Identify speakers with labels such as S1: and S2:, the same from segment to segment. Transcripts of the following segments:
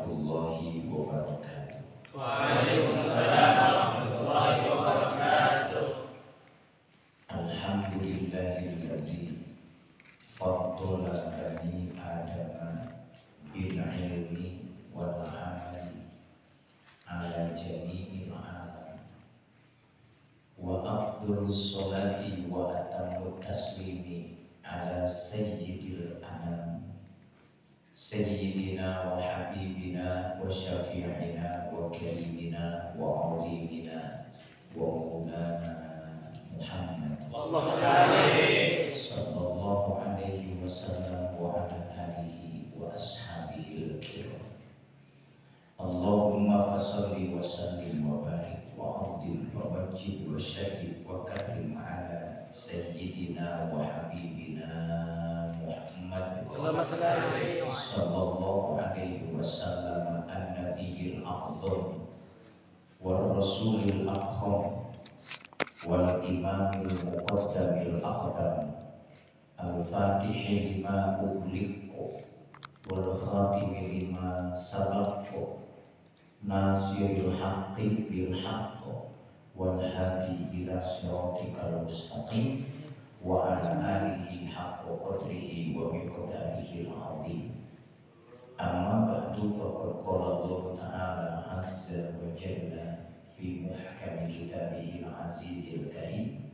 S1: warahmatullahi wabarakatuh.
S2: Waalaikumsalam warahmatullahi wabarakatuh.
S1: Alhamdulillahilladzi faddala bani adama bil ilmi wal amali ala jami'il alam wa afdhalus sholati wa atammut taslimi ala sayyidil anam sayyidina wa habibina wa syafi'ina wa kalimina wa alimina wa maulana Muhammad sallallahu alaihi wasallam wa ala alihi wa ashabihi al-kiram. Allahumma fassalli wa sallim wa barik wa adil wa majid wa syahid wa karim ala sayyidina wa habibina Muhammad sallallahu alaihi wasallam an-nabiyil a'zam wa rasulil aqham wal imamil muqaddamil aqdam al-fatihi lima ughliqa wal khatimi lima sabaqa nasiril haqqi bil haqq wal hadi ila siratikal mustaqim wa ala alihi haqqa qadrihi wa miqdarihi al-azim. Amma ba'du, faqad qala Allah ta'ala azza wa jalla fi muhkami kitabihil azizil karim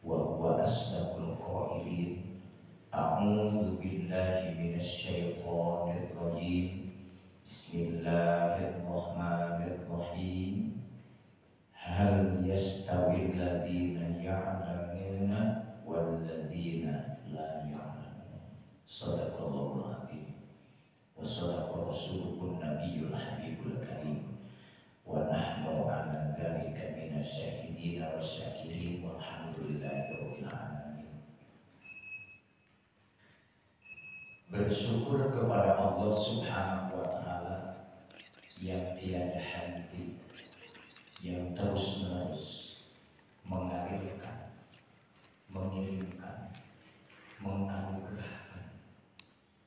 S1: wa huwa asdaqul qailin. A'udzu billahi minasy syaithanir rajim. Bismillahirrahmanirrahim. Hal yastawil ladzina ya'lamuna wal ladzina la ya'lamun. Shadaqallahul azim. Wa shadaqa rasulun nabiyyul habibul karim. Wa nahnu ala dzalika minasy syahidin wasyakirin walhamdulillahi rabbil alamin. Bersyukur kepada Allah Subhanahu wa taala yang tiada henti, yang terus-menerus mengalirkan, mengirimkan, menganugerahkan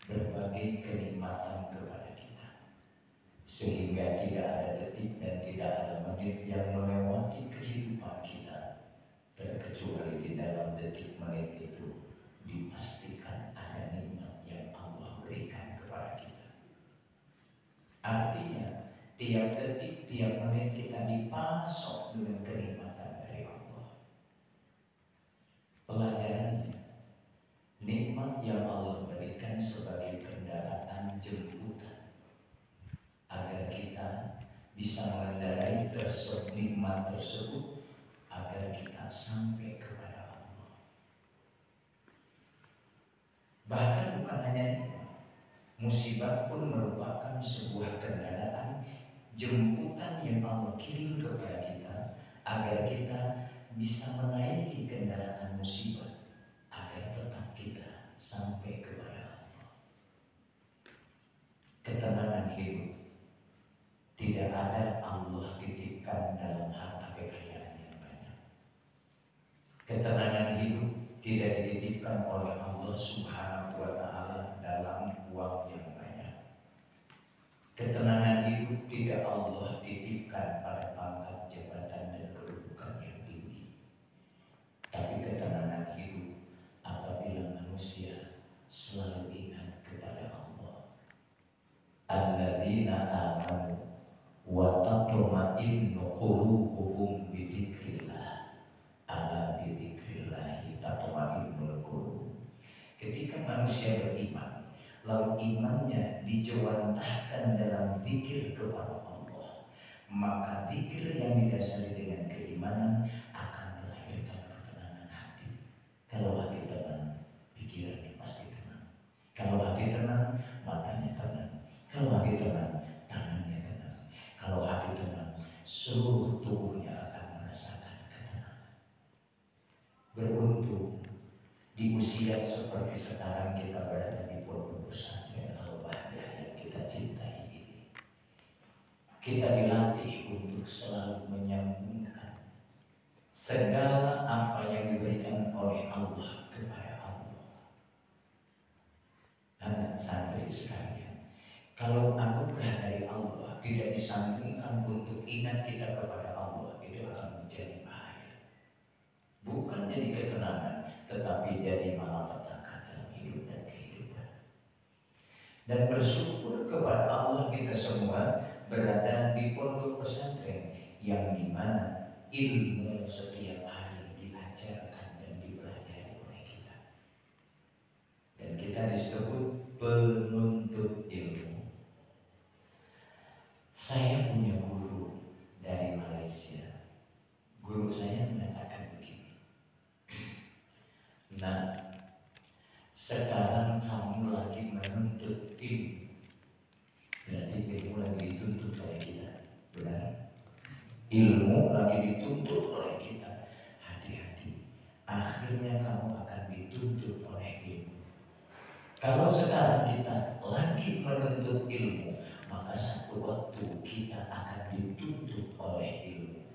S1: berbagai kenikmatan kepada kita, sehingga tidak ada detik dan tidak ada menit yang melewati kehidupan kita terkecuali di dalam detik menit itu dipastikan ada nikmat yang Allah berikan kepada kita. Artinya tiap detik, tiap menit kita dipasok dengan kenikmatan dari Allah. Pelajarannya, nikmat yang Allah berikan sebagai kendaraan jemputan agar kita bisa mengendarai nikmat tersebut, agar kita sampai kepada Allah. Bahkan bukan hanya nikmat, musibah pun merupakan sebuah kendaraan jemputan yang Allah kirim kepada kita agar kita bisa menaiki kendaraan musibah, agar tetap kita sampai kepada Allah. Ketenangan hidup tidak ada Allah titipkan dalam harta kekayaan yang banyak. Ketenangan hidup tidak dititipkan oleh Allah Subhanahu wa ta'ala dalam uang yang banyak. Ketenangan hidup tidak Allah titipkan pada pangkat, jabatan, dan kedudukan yang tinggi. Tapi ketenangan hidup apabila manusia selalu ingat kepada Allah. Alladzina amanu wa tatma'innu qulubuhum bi dzikrillah. Ala bi dzikrillahi tatma'innul qulub. Ketika manusia beriman, lalu imannya dijawantahkan dalam zikir kepada Allah, maka zikir yang didasari dengan keimanan akan melahirkan ketenangan hati. Kalau hati tenang, pikirannya pasti tenang. Kalau hati tenang, matanya tenang. Kalau hati tenang, tangannya tenang. Kalau hati tenang, seluruh tubuhnya akan merasakan ketenangan. Beruntung di usia seperti sekarang kita berada di pondok pesantren Al-Bahjah yang kita cintai ini. Kita dilatih untuk selalu menyambungkan segala apa yang diberikan oleh Allah kepada Allah. Anak santri sekalian, Kalau anugerah dari Allah tidak disambungkan untuk ingat kita kepada Allah, itu akan menjadi bahaya. Bukan jadi ketenangan, tetapi jadi malapetaka dalam hidup dan kehidupan. Dan bersyukur kepada Allah kita semua berada di pondok pesantren yang dimana ilmu setiap hari diajarkan dan dipelajari oleh kita. Dan kita disebut penuntut ilmu. Saya punya guru dari Malaysia. Guru saya mengatakan begini, nah, sekarang kamu lagi menuntut ilmu. Berarti ilmu lagi dituntut oleh kita. Benar? Ilmu lagi dituntut oleh kita. Hati-hati, akhirnya kamu akan dituntut oleh ilmu. Kalau sekarang kita lagi menuntut ilmu, maka satu waktu kita akan dituntut oleh ilmu.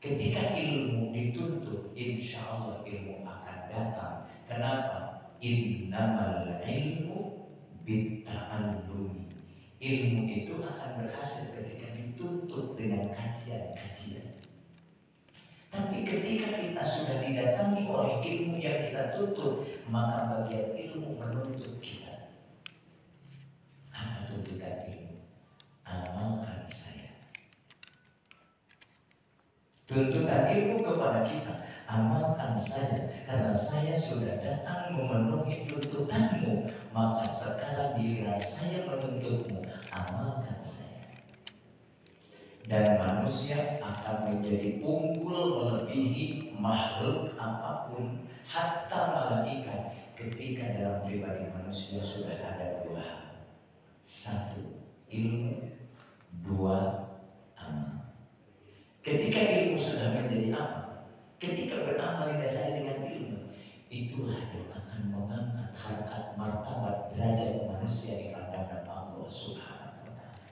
S1: Ketika ilmu dituntut, insya Allah ilmu akan datang. Kenapa? Innamal ilmu bitta'allumi. Ilmu itu akan berhasil ketika dituntut dengan kajian-kajian. Tapi ketika kita sudah didatangi oleh ilmu yang kita tuntut, maka bagian ilmu menuntut kita. Apa tuntutan ilmu? Amalkan saya. Tuntutan ilmu kepada kita, amalkan saya, karena saya sudah datang memenuhi tuntutanmu, maka sekarang giliran saya menuntutmu, amalkan saya. Dan manusia akan menjadi unggul melebihi makhluk apapun, hatta malaikat, ketika dalam pribadi manusia sudah ada dua hal. Satu, ilmu. Dua, amal. Ketika ilmu sudah menjadi amal, ketika beramal didasari dengan ilmu, itulah yang akan mengangkat harkat martabat derajat manusia di pandangan Allah Subhanahu wa Ta'ala.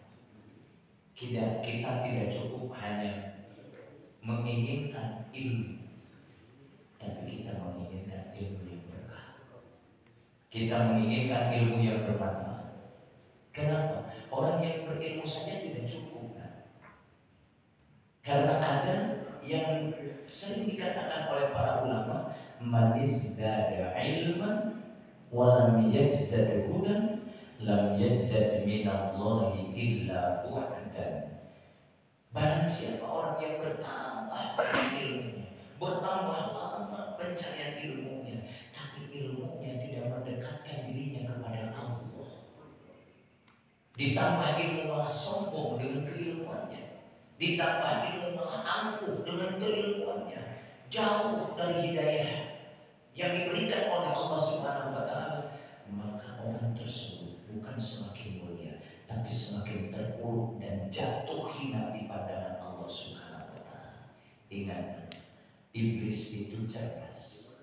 S1: Kita tidak cukup hanya menginginkan ilmu, tapi kita menginginkan ilmu yang berkah. Kita menginginkan ilmu yang bermanfaat. Kenapa? Orang yang berilmu saja tidak cukup. Karena ada yang sering dikatakan oleh para ulama, man izdada ilman wa lam yazdad hudan lam yazdad minallahi illa bu'dan. Barang siapa orang yang bertambah ilmunya, bertambah lama pencarian ilmunya, tapi ilmunya tidak mendekatkan dirinya kepada Allah, ditambah ilmu malah sombong dengan keilmuannya, ditambah ilmu malah angkuh dengan keilmuannya, jauh dari hidayah yang diberikan oleh Allah Subhanahu wa Ta'ala, maka orang tersebut bukan semakin mulia, tapi semakin terpuruk dan jatuh hina di pandangan Allah Subhanahu wa Ta'ala. Ingat, iblis itu cerdas,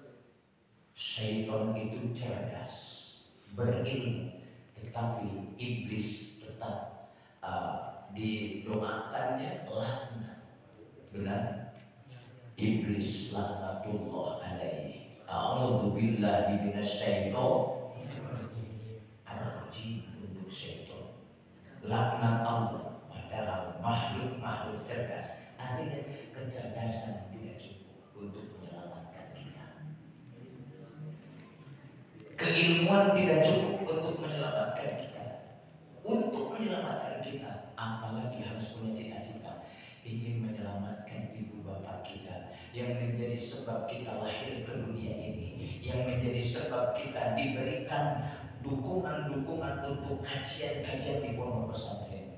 S1: syaitan itu cerdas, berilmu, tetapi iblis tetap didoakannya laknat. Benar? Iblis laknatullah alaihi. A'udzu billahi minasyaitonir rajim. Untuk syaitan, laknat Allah. Padahal makhluk cerdas. Artinya kecerdasan tidak cukup untuk menyelamatkan kita. Keilmuan tidak cukup untuk menyelamatkan kita. Untuk menyelamatkan kita, apalagi harus punya cita-cita ingin menyelamatkan ibu bapak kita yang menjadi sebab kita lahir ke dunia ini, yang menjadi sebab kita diberikan dukungan-dukungan untuk kajian-kajian di pondok pesantren.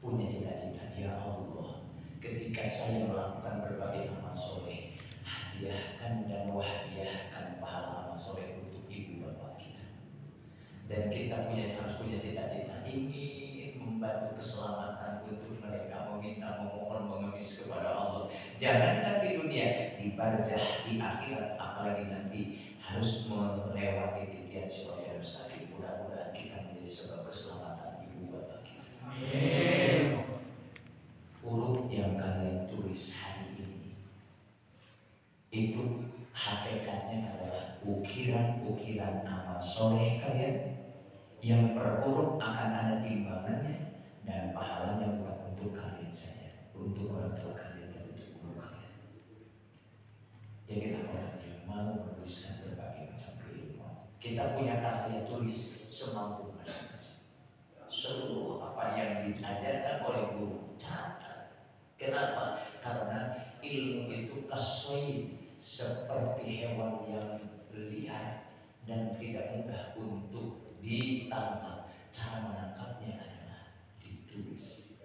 S1: Punya cita-cita, ya Allah, ketika saya melakukan berbagai amal soleh, hadiahkan dan wahdiahkan pahala amal soleh untuk ibu bapak kita. Dan kita harus punya cita-cita ingin membantu keselamatan untuk mereka, meminta, memohon, mengemis kepada Allah. Jangankan di dunia, di barzah, di akhirat, apalagi nanti harus melewati titian siratal mustaqim. Mudah-mudahan kita menjadi sebab keselamatan ibu bapak kita. Amin. Huruf yang kalian tulis hari ini itu hakikatnya adalah ukiran-ukiran amal soleh kalian Yang per huruf akan ada timbangannya, dan pahalanya bukan untuk kalian saja, untuk orang tua kalian dan untuk guru kalian. Jadilah orang yang mau menuliskan berbagai macam keilmuan. Kita punya karya tulis semampu masing-masing. Seluruh apa yang diajarkan oleh guru catat. Kenapa? Karena ilmu itu kasoi, seperti hewan yang liar dan tidak mudah untuk ditangkap. Cara menangkapnya adalah ditulis.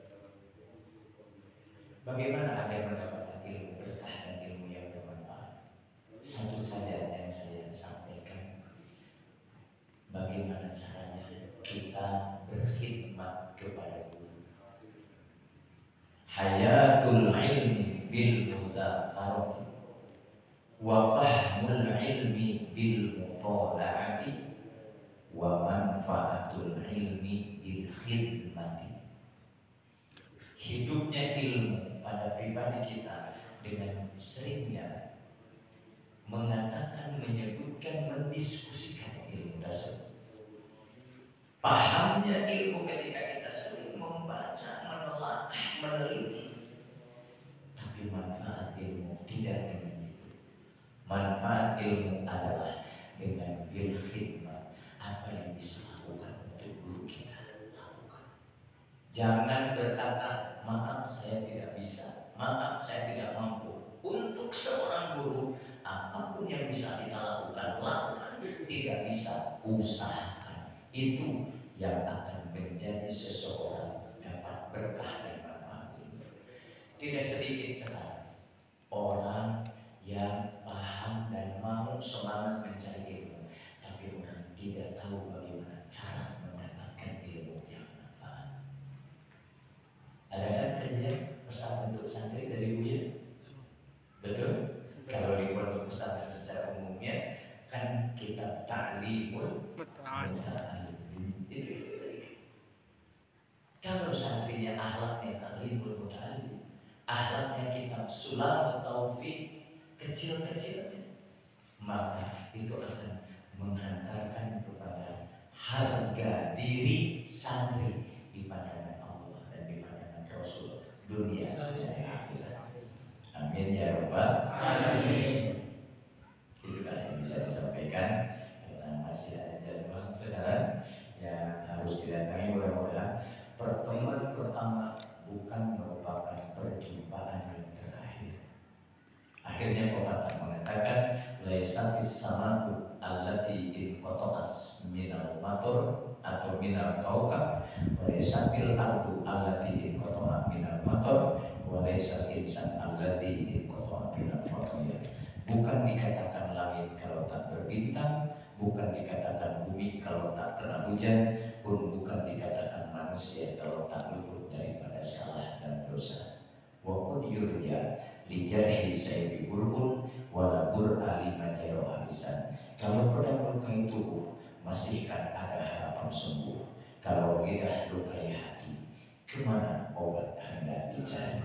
S1: Bagaimana agar mendapatkan ilmu berkah dan ilmu yang bermanfaat? Satu saja yang saya sampaikan. Bagaimana caranya kita berkhidmat kepada guru. Hayatul ilmi bil mudzakarati wa fahmul ilmi bil mutalaati wa manfaatul ilmi bil khidmati. Hidupnya ilmu pada pribadi kita dengan seringnya mengatakan, menyebutkan, mendiskusikan ilmu tersebut. Pahamnya ilmu ketika kita sering membaca, menelaah, meneliti. Tapi manfaat ilmu tidak dengan itu. Manfaat ilmu adalah dengan bil khidmat. Apa yang bisa lakukan untuk guru kita, lakukan. Jangan berkata, maaf saya tidak bisa, maaf saya tidak mampu. Untuk seorang guru, apapun yang bisa kita lakukan, lakukan. Tidak bisa, usahakan. Itu yang akan menjadi seseorang dapat berkah dan manfaat ilmu. Tidak sedikit sekarang orang yang paham dan mau semangat mencari ilmu, tapi orang tidak tahu bagaimana cara mendapatkan ilmu yang manfaat. Ada kan kajian pesan untuk santri dari Buya? Betul? Kalau di pondok pesantren secara umumnya kan kitab ta'limul muta'allim. Itu. Kalau santrinya akhlaknya ta'limul muta'allim, akhlaknya kitab Sulamut Taufik kecil-kecilnya, maka itu akan menghantarkan kepada harga diri santri di pandangan Allah dan di pandangan Rasul dunia dan akhirat. Amin ya rabbal alamin. Itulah yang bisa disampaikan karena masih ada jadwal saudara yang harus didatangi. Mudah-mudahan pertemuan pertama bukan merupakan perjumpaan yang terakhir. Akhirnya pepatah mengatakan, laisatis samatu allati in qata'at minal matur atau minal kaukab, wa laisatil ardu allati in qata'at minal matur, wa laisal insan allati in qata'at minal matur. Bukan dikatakan langit kalau tak berbintang, bukan dikatakan bumi kalau tak kena hujan, pun bukan dikatakan manusia kalau tak luput daripada salah dan dosa. Wa qad yurja li jarhi sayfi burbun wala bur'ali majaro habisan. Kalau pedang lukai tubuh, masihkan ada harapan sembuh. Kalau lidah lukai hati, kemana obat hendak dicari?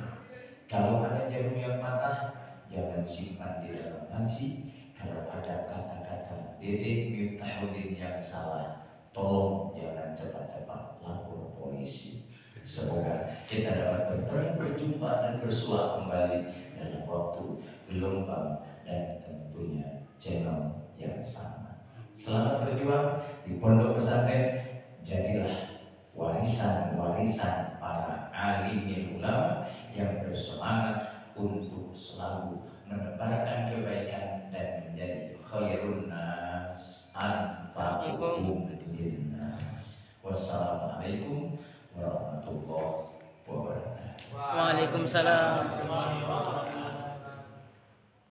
S1: Kalau ada jarum yang patah, jangan simpan di dalam laci. Kalau ada kata-kata Dedek Miftahudin yang salah, tolong jangan cepat-cepat lapor polisi. Semoga kita dapat berjumpa dan bersua kembali dalam waktu gelombang dan tentunya channel yang sama. Selamat berjuang di pondok pesantren. Jadilah warisan-warisan para alim ulama yang bersemangat untuk selalu menebarkan kebaikan dan menjadi khairun nas anfa'uhum linnas. Wassalamualaikum warahmatullahi wabarakatuh.
S2: Waalaikumsalam warahmatullahi wabarakatuh.